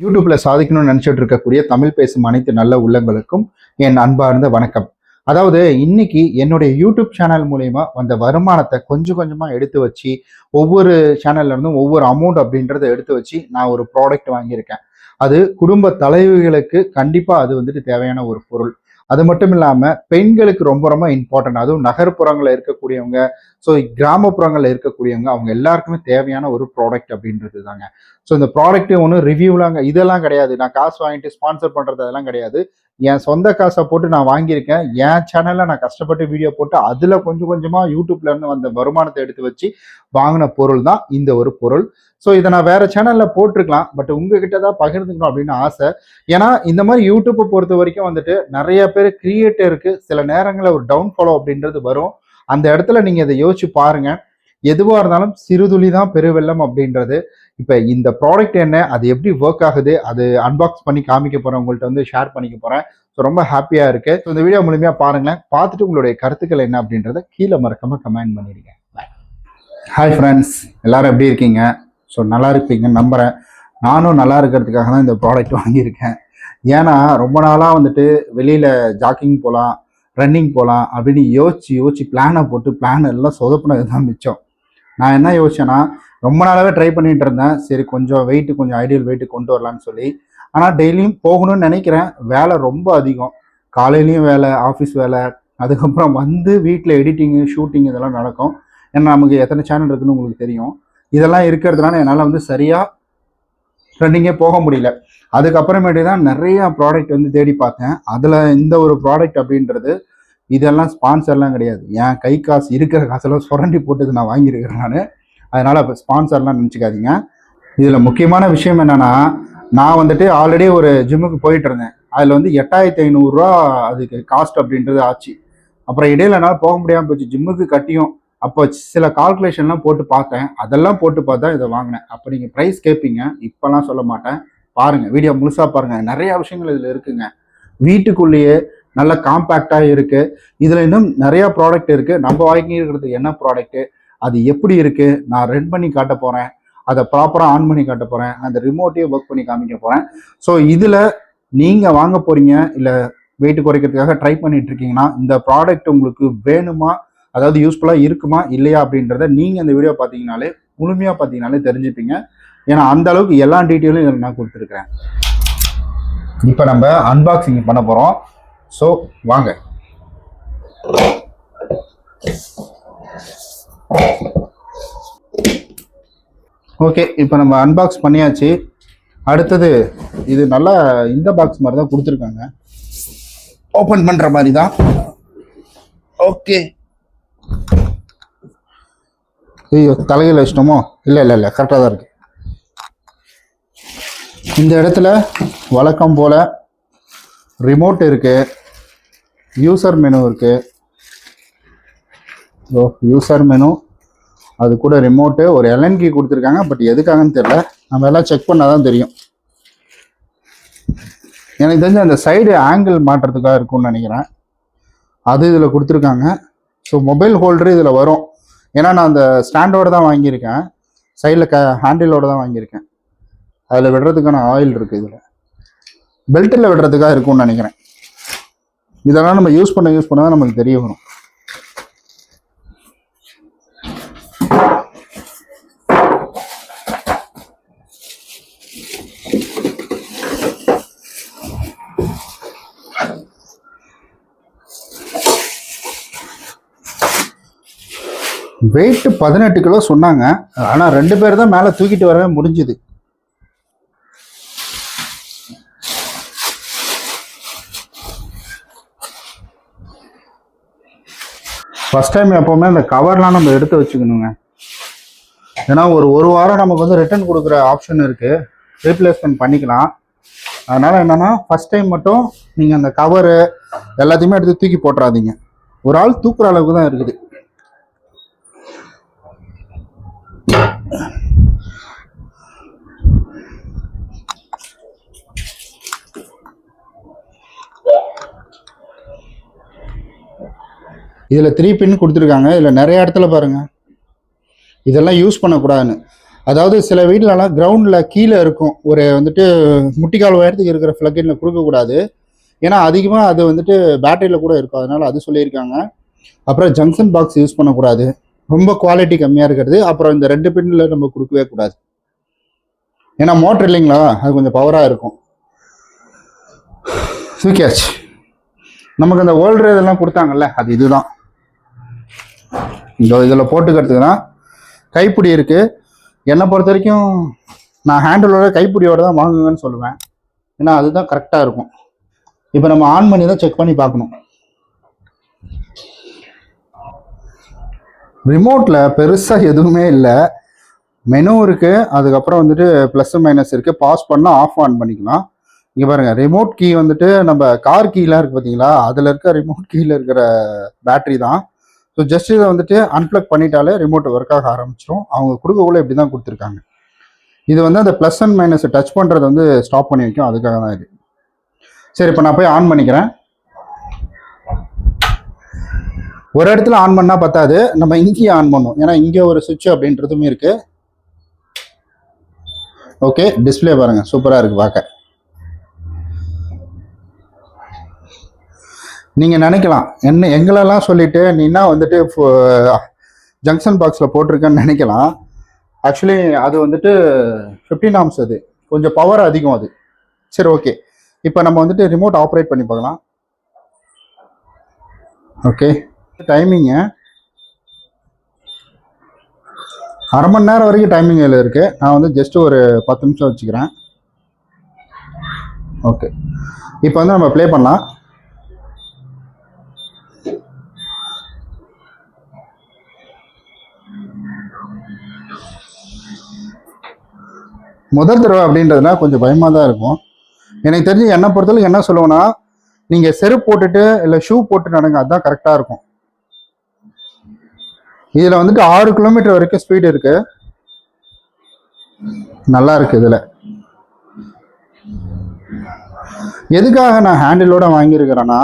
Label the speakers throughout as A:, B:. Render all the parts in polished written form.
A: யூடியூப்ல சாதிக்கணும்னு நினைச்சிட்டு இருக்கக்கூடிய தமிழ் பேசும் அனைத்து நல்ல உள்ளங்களுக்கும் என் அன்பார்ந்த வணக்கம். அதாவது இன்னைக்கு என்னுடைய யூடியூப் சேனல் மூலயமா வந்த வருமானத்தை கொஞ்சம் கொஞ்சமா எடுத்து வச்சு ஒவ்வொரு சேனல்ல இருந்தும் ஒவ்வொரு அமௌண்ட் அப்படின்றத எடுத்து வச்சு நான் ஒரு ப்ராடக்ட் வாங்கியிருக்கேன். அது குடும்ப தலைவிகளுக்கு கண்டிப்பா அது வந்துட்டு தேவையான ஒரு பொருள். அது மட்டும் இல்லாம பெண்களுக்கு ரொம்ப ரொம்ப இம்பார்ட்டன்ட். அதுவும் நகர்ப்புறங்கள்ல இருக்கக்கூடியவங்க, ஸோ கிராமப்புறங்கள்ல இருக்கக்கூடியவங்க அவங்க எல்லாருக்குமே தேவையான ஒரு ப்ராடக்ட் அப்படின்றது தாங்க. ஸோ இந்த ப்ராடக்ட் ஒன்றும் ரிவ்யூலாங்க இதெல்லாம் கிடையாது. நான் காசு வாங்கிட்டு ஸ்பான்சர் பண்றது அதெல்லாம் கிடையாது. என் சொந்த காசை போட்டு நான் வாங்கியிருக்கேன். என் சேனல்ல நான் கஷ்டப்பட்டு வீடியோ போட்டு அதுல கொஞ்சம் கொஞ்சமா யூடியூப்ல இருந்து வந்த வருமானத்தை எடுத்து வச்சு வாங்கின பொருள் தான் இந்த ஒரு பொருள். ஸோ இதை நான் வேற சேனல்ல போட்டிருக்கலாம், பட் உங்ககிட்ட தான் பகிர்ந்துக்கணும் அப்படின்னு ஆசை. ஏன்னா இந்த மாதிரி யூடியூப்பை பொறுத்த வரைக்கும் வந்துட்டு நிறைய பேர் கிரியேட்டருக்கு சில நேரங்களில் ஒரு டவுன் ஃபாலோ அப்படின்றது வரும். அந்த இடத்துல நீங்க இதை யோசிச்சு பாருங்க. எதுவாக இருந்தாலும் சிறுதுளி தான் பெருவெள்ளம் அப்படின்றது. இப்போ இந்த ப்ராடக்ட் என்ன, அது எப்படி ஒர்க் ஆகுது, அது அன்பாக்ஸ் பண்ணி காமிக்க போறேன், உங்கள்கிட்ட வந்து ஷேர் பண்ணிக்க போறேன். ஸோ ரொம்ப ஹாப்பியா இருக்கு. ஸோ இந்த வீடியோ மூலமா பாருங்களேன். பார்த்துட்டு உங்களுடைய கருத்துக்கள் என்ன அப்படின்றத கீழே மறக்காம கமெண்ட் பண்ணிடுங்க. ஹாய் ஃப்ரெண்ட்ஸ், எல்லாரும் எப்படி இருக்கீங்க? ஸோ நல்லா இருப்பீங்கன்னு நம்புறேன். நானும் நல்லா இருக்கிறதுக்காக தான் இந்த ப்ராடக்ட் வாங்கியிருக்கேன். ஏன்னா ரொம்ப நாளாக வந்துட்டு வெளியில் ஜாக்கிங் போகலாம், ரன்னிங் போகலாம் அப்படின்னு யோசிச்சு பிளானை போட்டு பிளான் எல்லாம் சொதப்பினது தான் மிச்சம். நான் என்ன யோசிச்சேன்னா, ரொம்ப நாளாகவே ட்ரை பண்ணிட்டு இருந்தேன். சரி கொஞ்சம் ஐடியல் வெயிட்டு கொண்டு வரலான்னு சொல்லி. ஆனால் டெய்லியும் போகணும்னு நினைக்கிறேன். வேலை ரொம்ப அதிகம். காலையிலையும் வேலை, ஆஃபீஸ் வேலை, அதுக்கப்புறம் வந்து வீட்டில் எடிட்டிங்கு, ஷூட்டிங் இதெல்லாம் நடக்கும். ஏன்னா நமக்கு எத்தனை சேனல் இருக்குன்னு உங்களுக்கு தெரியும். இதெல்லாம் இருக்கிறதுனால என்னால் வந்து சரியாக ரன்னிங்கே போக முடியல. அதுக்கப்புறமேட்டு தான் நிறைய ப்ராடக்ட் வந்து தேடி பார்த்தேன். அதில் இந்த ஒரு ப்ராடக்ட் அப்படின்றது இதெல்லாம் ஸ்பான்சர்லாம் கிடையாது. என் கை காசு இருக்கிற காசெல்லாம் சுரண்டி போட்டு நான் வாங்கியிருக்கிறேன் நான். அதனால் இப்போ ஸ்பான்சர்லாம் நினச்சிக்காதீங்க. இதில் முக்கியமான விஷயம் என்னென்னா, நான் வந்துட்டு ஆல்ரெடி ஒரு ஜிம்முக்கு போயிட்டு இருந்தேன். அதில் வந்து 8500 அதுக்கு காஸ்ட் அப்படின்றது ஆச்சு. அப்புறம் இடையில என்னால் போக முடியாமல் போச்சு. ஜிம்முக்கு கட்டியும் அப்போ சில கால்குலேஷன்லாம் போட்டு பார்த்தேன். அதெல்லாம் போட்டு பார்த்தா இதை வாங்கினேன். அப்போ நீங்கள் ப்ரைஸ் கேட்பீங்க, இப்போலாம் சொல்ல மாட்டேன். பாருங்கள், வீடியோ முழுசாக பாருங்கள். நிறைய விஷயங்கள் இதில் இருக்குங்க. வீட்டுக்குள்ளேயே நல்ல காம்பேக்டாக இருக்குது. இதில் இன்னும் நிறையா ப்ராடக்ட் இருக்குது. நம்ம வாங்கியிருக்கிறது என்ன ப்ராடக்ட்டு, அது எப்படி இருக்குது, நான் ரெண்ட் பண்ணி காட்ட போகிறேன், அதை ப்ராப்பராக ஆன் பண்ணி காட்ட போகிறேன், அந்த ரிமோட்டையும் ஒர்க் பண்ணி காமிக்க போகிறேன். ஸோ இதில் நீங்கள் வாங்க போகிறீங்க, இல்லை வெயிட் குறைக்கிறதுக்காக ட்ரை பண்ணிட்டு இருக்கீங்கன்னா இந்த ப்ராடக்ட் உங்களுக்கு வேணுமா, அதாவது யூஸ்ஃபுல்லாக இருக்குமா இல்லையா அப்படின்றத நீங்கள் இந்த வீடியோ பார்த்தீங்கனாலே, முழுமையாக பார்த்தீங்கனாலே தெரிஞ்சுப்பீங்க. ஏன்னா அந்த அளவுக்கு எல்லா டீட்டெயிலும் இதில் நான் கொடுத்துருக்குறேன். இப்போ நம்ம அன்பாக்சிங் பண்ண போகிறோம். ஸோ வாங்க. ஓகே, இப்போ நம்ம அன்பாக்ஸ் பண்ணியாச்சு. அடுத்தது இது நல்லா இந்த பாக்ஸ் மாதிரி தான் கொடுத்துருக்காங்க, ஓப்பன் பண்ணுற மாதிரி தான். ஓகே, ஐயோ தலையில் வச்சிட்டோமோ? இல்லை கரெக்டாக தான் இருக்கு. இந்த இடத்துல வழக்கம் போல் ரிமோட் இருக்கு, யூசர் மெனு இருக்கு. யூசர் மெனு, அது கூட ரிமோட்டு, ஒரு எல்என் கீ கொடுத்துருக்காங்க. பட் எதுக்காகன்னு தெரியல, நம்ம எல்லாம் செக் பண்ணால் தான் தெரியும். எனக்கு தெரிஞ்ச அந்த சைடு ஆங்கிள் மாட்டுறதுக்காக இருக்கும்னு நினைக்கிறேன். அது இதில் கொடுத்துருக்காங்க. ஸோ மொபைல் ஹோல்டரு இதில் வரும். ஏன்னா நான் அந்த ஸ்டாண்டோடு தான் வாங்கியிருக்கேன், சைடில் ஹேண்டிலோடு தான் வாங்கியிருக்கேன். அதில் விடுறதுக்கான ஆயில் இருக்குது. இதில் பெல்ட்டில் விடுறதுக்காக இருக்கும்னு நினைக்கிறேன். இதெல்லாம் நம்ம யூஸ் பண்ண தான் நமக்கு தெரிய வரும். வெயிட் 18 கிலோ சொன்னாங்க. ஆனால் 2 பேர் தான் மேலே தூக்கிட்டு வரவே முடிஞ்சுது. ஃபர்ஸ்ட் டைம் எப்போவுமே அந்த கவர்லாம் நம்ம எடுத்து வச்சுக்கணுங்க. ஏன்னா ஒரு வாரம் நமக்கு வந்து ரிட்டர்ன் கொடுக்குற ஆப்ஷன் இருக்குது, ரீப்ளேஸ்மெண்ட் பண்ணிக்கலாம். அதனால் என்னென்னா ஃபர்ஸ்ட் டைம் மட்டும் நீங்கள் அந்த கவரு எல்லாத்தையுமே எடுத்து தூக்கி போட்டுறாதீங்க. ஒரு ஆள் தூக்குற அளவுக்கு தான் இருக்குது. இதில் 3 பின் கொடுத்துருக்காங்க. இதில் நிறைய இடத்துல பாருங்கள், இதெல்லாம் யூஸ் பண்ணக்கூடாதுன்னு. அதாவது சில வீட்டிலலாம் கிரவுண்டில் கீழே இருக்கும் ஒரு வந்துட்டு முட்டிக்கால் உயரத்துக்கு இருக்கிற ஃப்ளக்கின்ல கொடுக்கக்கூடாது. ஏன்னா அதிகமாக அது வந்துட்டு பேட்டரியில் கூட இருக்கும், அதனால அது சொல்லியிருக்காங்க. அப்புறம் ஜங்ஷன் பாக்ஸ் யூஸ் பண்ணக்கூடாது, ரொம்ப குவாலிட்டி கம்மியாக இருக்கிறது. அப்புறம் இந்த 2 பின்னில் நம்ம கொடுக்கவே கூடாது, ஏன்னா மோட்டர் இல்லைங்களா, அது கொஞ்சம் பவராக இருக்கும். தூக்கியாச்சு. நமக்கு அந்த ஓல்டர் இதெல்லாம் கொடுத்தாங்கல்ல, அது இதுதான். இந்த இதில் போட்டுக்கிறதுக்கு தான் கைப்பிடி இருக்குது. என்னை பொறுத்த வரைக்கும் நான் ஹேண்டிலோட கைப்பிடியோட தான் வாங்குங்கன்னு சொல்லுவேன், ஏன்னா அதுதான் கரெக்டாக இருக்கும். இப்போ நம்ம ஆன் பண்ணி தான் செக் பண்ணி பார்க்கணும். ரிமோட்டில் பெருசாக எதுவுமே இல்லை. மெனு இருக்குது, அதுக்கப்புறம் வந்துட்டு ப்ளஸ் மைனஸ் இருக்குது. பாஸ் பண்ணால் ஆஃப் ஆன் பண்ணிக்கலாம். இங்கே பாருங்கள், ரிமோட் கீ வந்துட்டு நம்ம கார் கீலாம் இருக்குது பார்த்தீங்களா, அதில் இருக்க ரிமோட் கீயில் இருக்கிற பேட்ரி தான். ஸோ ஜஸ்ட் இதை வந்துட்டு அன்பிளக் பண்ணிட்டாலே ரிமோட் ஒர்க் ஆக ஆரம்பிச்சிடும். அவங்க கொடுக்கக்குள்ள இப்படி தான் கொடுத்துருக்காங்க. இது வந்து அந்த ப்ளஸ் அண்ட் மைனஸை டச் பண்ணுறது வந்து ஸ்டாப் பண்ணி வைக்கும், அதுக்காக தான் இது. சரி, இப்போ நான் போய் ஆன் பண்ணிக்கிறேன். ஒரு இடத்துல ஆன் பண்ணால் பத்தாது, நம்ம இங்கேயே ஆன் பண்ணும், ஏன்னா இங்கே ஒரு சுவிட்ச் அப்படின்றதுமே இருக்குது. ஓகே, டிஸ்பிளே பாருங்கள், சூப்பராக இருக்குது பார்க்க. நீங்கள் நினைக்கலாம் என்ன எங்களெல்லாம் சொல்லிவிட்டு நீனா வந்துட்டு ஜங்ஷன் பாக்ஸில் போட்டிருக்கேன்னு நினைக்கலாம். ஆக்சுவலி அது வந்துட்டு 15 ஆம்ஸ், அது கொஞ்சம் பவர் அதிகம் அது. சரி, ஓகே, இப்போ நம்ம வந்துட்டு ரிமோட் ஆப்ரேட் பண்ணி பார்க்கலாம். ஓகே, டைமிங்கு 1/2 மணி நேரம் வரைக்கும் டைமிங் இதில் இருக்குது. நான் வந்து ஜஸ்ட்டு ஒரு 10 நிமிஷம் வச்சுக்கிறேன். ஓகே, இப்போ வந்து நம்ம ப்ளே பண்ணலாம். முதல் தடவை அப்படின்றதுனா கொஞ்சம் பயமாக தான் இருக்கும். எனக்கு தெரிஞ்சு என்னை பொறுத்தவரைக்கும் என்ன சொல்லுவேன்னா, நீங்கள் செருப்பு போட்டுட்டு இல்லை ஷூ போட்டு நடங்க, அதுதான் கரெக்டாக இருக்கும். இதில் வந்துட்டு 6 கிலோமீட்டர் வரைக்கும் ஸ்பீடு இருக்கு, நல்லா இருக்கு. இதில் எதுக்காக நான் ஹேண்டிலோட வாங்கியிருக்கிறேன்னா,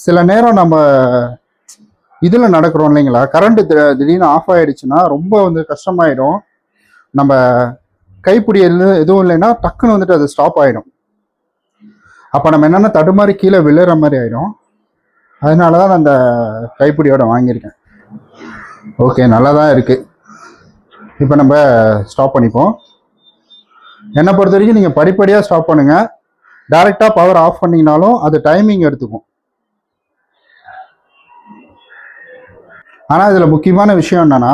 A: சில நேரம் நம்ம இதில் நடக்கிறோம் இல்லைங்களா, கரண்ட் திடீர்னு ஆஃப் ஆகிடுச்சுன்னா ரொம்ப வந்து கஷ்டமாயிடும். நம்ம கைப்பிடி எதுவும் இல்லைன்னா டக்குன்னு வந்துட்டு அது ஸ்டாப் ஆகிடும். அப்போ நம்ம என்னென்ன தடுமாறி கீழே விழுற மாதிரி ஆகிடும். அதனால தான் நான் அந்த கைப்பிடியோட வாங்கியிருக்கேன். ஓகே, நல்லா தான் இருக்குது. இப்போ நம்ம ஸ்டாப் பண்ணிப்போம். என்னை பொறுத்த வரைக்கும் நீங்கள் படிப்படியாக ஸ்டாப் பண்ணுங்கள். டைரெக்டாக பவர் ஆஃப் பண்ணிங்கனாலும் அது டைமிங் எடுத்துக்கும். ஆனால் இதில் முக்கியமான விஷயம் என்னென்னா,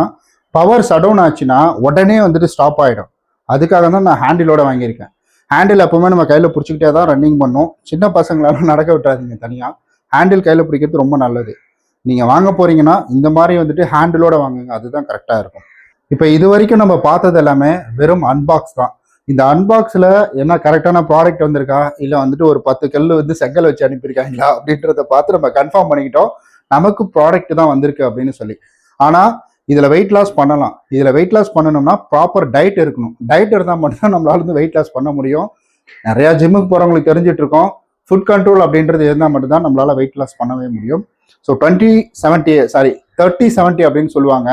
A: பவர் ஷட் ஆச்சுன்னா உடனே வந்துட்டு ஸ்டாப் ஆகிடும். அதுக்காக தான் நான் ஹேண்டிலோட வாங்கியிருக்கேன். ஹேண்டில் எப்பவுமே நம்ம கையில் பிடிச்சிக்கிட்டே தான் ரன்னிங் பண்ணோம். சின்ன பசங்களாலும் நடக்க விட்டுறாதீங்க தனியாக. ஹேண்டில் கையில் பிடிக்கிறது ரொம்ப நல்லது. நீங்கள் வாங்க போகிறீங்கன்னா இந்த மாதிரி வந்துட்டு ஹேண்டிலோட வாங்குங்க, அதுதான் கரெக்டாக இருக்கும். இப்போ இது வரைக்கும் நம்ம பார்த்தது எல்லாமே வெறும் அன்பாக்ஸ் தான். இந்த அன்பாக்ஸில் என்ன கரெக்டான ப்ராடக்ட் வந்திருக்கா, இல்லை வந்துட்டு ஒரு 10 கல் வந்து செங்கல் வச்சு அனுப்பியிருக்காங்களா அப்படின்றத பார்த்து நம்ம கன்ஃபார்ம் பண்ணிக்கிட்டோம் நமக்கு ப்ராடக்ட் தான் வந்திருக்கு அப்படின்னு சொல்லி. ஆனால் இதில் வெயிட் லாஸ் பண்ணலாம். இதில் வெயிட் லாஸ் பண்ணணும்னா ப்ராப்பர் டயட் இருக்கணும். டயட் இருந்தால் மட்டும்தான் நம்மளால வந்து வெயிட் லாஸ் பண்ண முடியும். நிறையா ஜிம்முக்கு போகிறவங்களுக்கு தெரிஞ்சிட்டு இருக்கோம், ஃபுட் கண்ட்ரோல் அப்படின்றது இருந்தால் மட்டும்தான் நம்மளால வெயிட் லாஸ் பண்ணவே முடியும். ஸோ 30-70 அப்படின்னு சொல்லுவாங்க.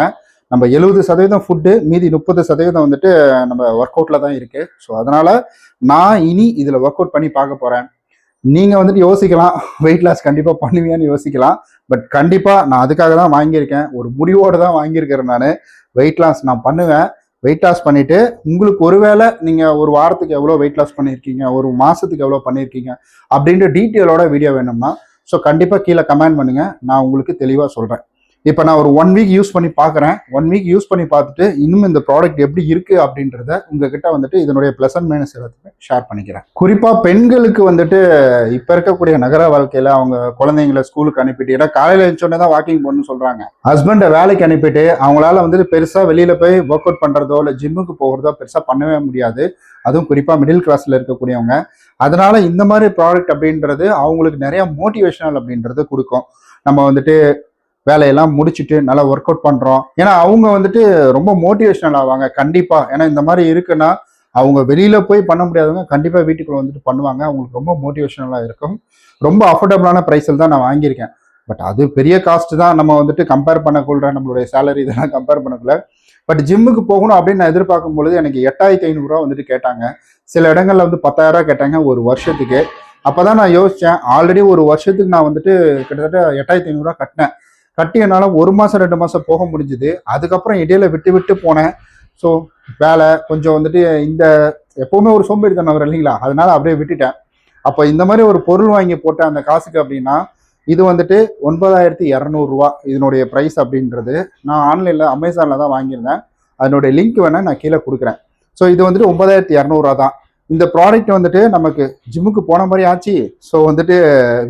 A: நம்ம 70% ஃபுட்டு, மீதி 30% வந்துட்டு நம்ம ஒர்க் அவுட்டில் தான் இருக்குது. ஸோ அதனால் நான் இனி இதில் ஒர்க் அவுட் பண்ணி பார்க்க போகிறேன். நீங்கள் வந்துட்டு யோசிக்கலாம், வெயிட் லாஸ் கண்டிப்பாக பண்ணுவீங்கன்னு யோசிக்கலாம். பட் கண்டிப்பாக நான் அதுக்காக தான் வாங்கியிருக்கேன், ஒரு முடிவோடு தான் வாங்கியிருக்கிறேன். நான் வெயிட் லாஸ் நான் பண்ணுவேன். வெயிட் லாஸ் பண்ணிவிட்டு உங்களுக்கு ஒருவேளை நீங்கள் ஒரு வாரத்துக்கு எவ்வளோ வெயிட் லாஸ் பண்ணியிருக்கீங்க, ஒரு மாதத்துக்கு எவ்வளோ பண்ணியிருக்கீங்க அப்படின்ற டீட்டெயிலோட வீடியோ வேணும்னா ஸோ கண்டிப்பாக கீழே கமெண்ட் பண்ணுங்கள், நான் உங்களுக்கு தெளிவாக சொல்கிறேன். இப்போ நான் ஒரு 1 வீக் யூஸ் பண்ணி பார்க்குறேன். 1 வீக் யூஸ் பண்ணி பார்த்துட்டு இன்னும் இந்த ப்ராடக்ட் எப்படி இருக்குது அப்படின்றத உங்ககிட்ட வந்துட்டு இதனுடைய ப்ளஸ் அண்ட் மைனஸ் எல்லாத்தையுமே ஷேர் பண்ணிக்கிறேன். குறிப்பாக பெண்களுக்கு வந்துட்டு இப்போ இருக்கக்கூடிய நகர வாழ்க்கையில் அவங்க குழந்தைங்களை ஸ்கூலுக்கு அனுப்பிட்டு, ஏன்னா காலையில் எழுந்தோடனே தான் வாக்கிங் போகணும்னு சொல்கிறாங்க. ஹஸ்பண்டை வேலைக்கு அனுப்பிட்டு அவங்களால வந்துட்டு பெருசாக வெளியில் போய் ஒர்க் அவுட் பண்ணுறதோ இல்லை ஜிம்முக்கு போகிறதோ பெருசாக பண்ணவே முடியாது. அதுவும் குறிப்பாக மிடில் கிளாஸில் இருக்கக்கூடியவங்க. அதனால இந்த மாதிரி ப்ராடக்ட் அப்படின்றது அவங்களுக்கு நிறைய மோட்டிவேஷனல் அப்படின்றது கொடுக்கும். நம்ம வந்துட்டு வேலையெல்லாம் முடிச்சுட்டு நல்லா ஒர்க் அவுட் பண்ணுறோம், ஏன்னா அவங்க வந்துட்டு ரொம்ப மோட்டிவேஷனல் ஆவாங்க கண்டிப்பாக. ஏன்னா இந்த மாதிரி இருக்குன்னா அவங்க வெளியில் போய் பண்ண முடியாதவங்க கண்டிப்பாக வீட்டுக்குள்ள வந்துட்டு பண்ணுவாங்க. அவங்களுக்கு ரொம்ப மோட்டிவேஷனலாக இருக்கும். ரொம்ப அஃபோர்டபுளான ப்ரைஸில் தான் நான் வாங்கியிருக்கேன். பட் அது பெரிய காஸ்ட் தான், நம்ம வந்துட்டு கம்பேர் பண்ணக்குள்ள நம்மளுடைய சேலரி இதெல்லாம் கம்பேர் பண்ணக்குள்ள பட் ஜிம்முக்கு போகணும் அப்படின்னு நான் எதிர்பார்க்கும் பொழுது எனக்கு 8500 வந்துட்டு கேட்டாங்க. சில இடங்கள்ல வந்து 10,000 கேட்டாங்க ஒரு வருஷத்துக்கு. அப்பதான் நான் யோசிச்சேன், ஆல்ரெடி ஒரு வருஷத்துக்கு நான் வந்துட்டு கிட்டத்தட்ட 8500 கட்டினேன். கட்டி என்னால் 1 மாசம் 2 மாசம் போக முடிஞ்சுது. அதுக்கப்புறம் இடையில விட்டு விட்டு போனேன். ஸோ வேலை கொஞ்சம் வந்துட்டு இந்த எப்பவுமே ஒரு சோம்பேறித்தனம் வரும் இல்லைங்களா, அதனால அப்படியே விட்டுட்டேன். அப்போ இந்த மாதிரி ஒரு பொருள் வாங்கி போட்ட அந்த காசுக்கு அப்படின்னா இது வந்துட்டு 9200 இதனுடைய ப்ரைஸ் அப்படின்றது. நான் ஆன்லைனில் அமேசானில் தான் வாங்கியிருந்தேன். அதனுடைய லிங்க் வேணால் நான் கீழே கொடுக்குறேன். ஸோ இது வந்துட்டு 9200 தான். இந்த ப்ராடக்ட் வந்துட்டு நமக்கு ஜிம்முக்கு போன மாதிரி ஆச்சு. ஸோ வந்துட்டு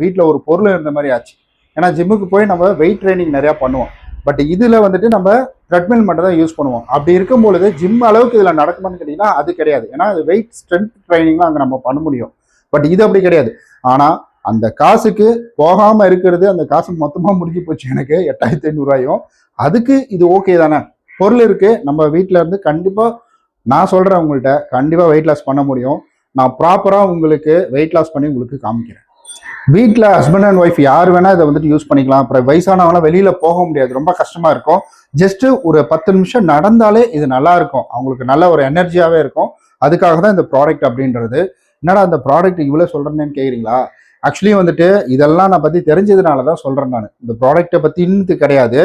A: வீட்டில் ஒரு பொருள் இருந்த மாதிரி ஆச்சு. ஏன்னா ஜிம்முக்கு போய் நம்ம வெயிட் ட்ரைனிங் நிறையா பண்ணுவோம். பட் இதில் வந்துட்டு நம்ம த்ரெட்மில் மட்டும் தான் யூஸ் பண்ணுவோம். அப்படி இருக்கும் பொழுது ஜிம் அளவுக்கு இதில் நடக்குமான்னு கேட்டிங்கன்னா அது கிடையாது. ஏன்னா அது வெயிட் ஸ்ட்ரென்த் ட்ரைனிங்லாம் அங்கே நம்ம பண்ண முடியும். பட் இது அப்படி கிடையாது. ஆனால் அந்த காசுக்கு போகாமல் இருக்கிறது, அந்த காசு மொத்தமாக முடிஞ்சு போச்சு எனக்கு 8500. அதுக்கு இது ஓகே தானே. பொருள் இருக்கு, நம்ம வீட்டில் இருந்து கண்டிப்பாக நான் சொல்கிறேன், உங்கள்கிட்ட கண்டிப்பாக வெயிட் லாஸ் பண்ண முடியும். நான் ப்ராப்பராக உங்களுக்கு வெயிட் லாஸ் பண்ணி உங்களுக்கு காமிக்கிறேன். வீட்டில் ஹஸ்பண்ட் அண்ட் ஒய்ஃப் யார் வேணால் இதை வந்துட்டு யூஸ் பண்ணிக்கலாம். அப்புறம் வயசானவங்களாம் வெளியில் போக முடியாது, ரொம்ப கஷ்டமாக இருக்கும். ஜஸ்ட்டு ஒரு 10 நிமிஷம் நடந்தாலே இது நல்லா இருக்கும், அவங்களுக்கு நல்ல ஒரு எனர்ஜியாகவே இருக்கும். அதுக்காக தான் இந்த ப்ராடக்ட் அப்படின்றது. என்னடா அந்த ப்ராடக்ட் இவ்வளோ சொல்கிறேன்னு கேட்குறீங்களா? ஆக்சுவலி வந்துட்டு இதெல்லாம் நான் பற்றி தெரிஞ்சதுனால தான் சொல்கிறேன். நான் இந்த ப்ராடக்டை பற்றின்னு கிடையாது,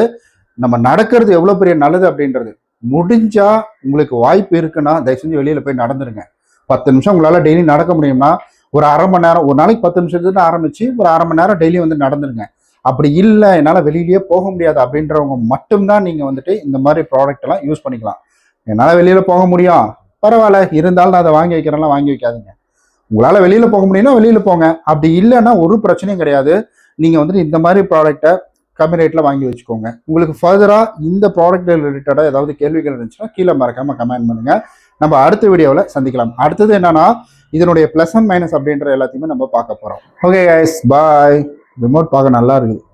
A: நம்ம நடக்கிறது எவ்வளோ பெரிய நல்லது அப்படின்றது. முடிஞ்சா உங்களுக்கு வாய்ப்பு இருக்குன்னா தயவு செஞ்சு வெளியில் போய் நடந்துருங்க. 10 நிமிஷம் உங்களால் டெய்லி நடக்க முடியும்னா ஒரு அரை மணி நேரம், ஒரு நாளைக்கு 10 நிமிஷத்துக்கு ஆரம்பிச்சு ஒரு அரை மணி நேரம் டெய்லி வந்து நடந்துருங்க. அப்படி இல்லை என்னால் வெளியிலேயே போக முடியாது அப்படின்றவங்க மட்டும்தான் நீங்கள் வந்துட்டு இந்த மாதிரி ப்ராடக்ட் எல்லாம் யூஸ் பண்ணிக்கலாம். என்னால் வெளியில் போக முடியும், பரவாயில்ல, இருந்தாலும் நான் அதை வாங்கி வைக்கிறேன்லாம் வாங்கி வைக்காதீங்க. உங்களால் வெளியில் போக முடியும்னா வெளியில் போங்க. அப்படி இல்லைன்னா ஒரு பிரச்சனையும் கிடையாது. நீங்கள் வந்துட்டு இந்த மாதிரி ப்ராடக்டை கம்மி ரேட்டில் வாங்கி வச்சுக்கோங்க. உங்களுக்கு ஃபர்தராக இந்த ப்ராடக்ட் ரிலேட்டடாக ஏதாவது கேள்விகள் இருந்துச்சுன்னா கீழே மறக்காமல் கமெண்ட் பண்ணுங்கள். நம்ம அடுத்த வீடியோவில் சந்திக்கலாம். அடுத்தது என்னன்னா இதனுடைய ப்ளஸ் அண்ட் மைனஸ் அப்படின்ற எல்லாத்தையுமே நம்ம பார்க்க போகிறோம். ஓகே கைஸ், பாய். ரிமோட் பார்க்க நல்லா இருக்குது.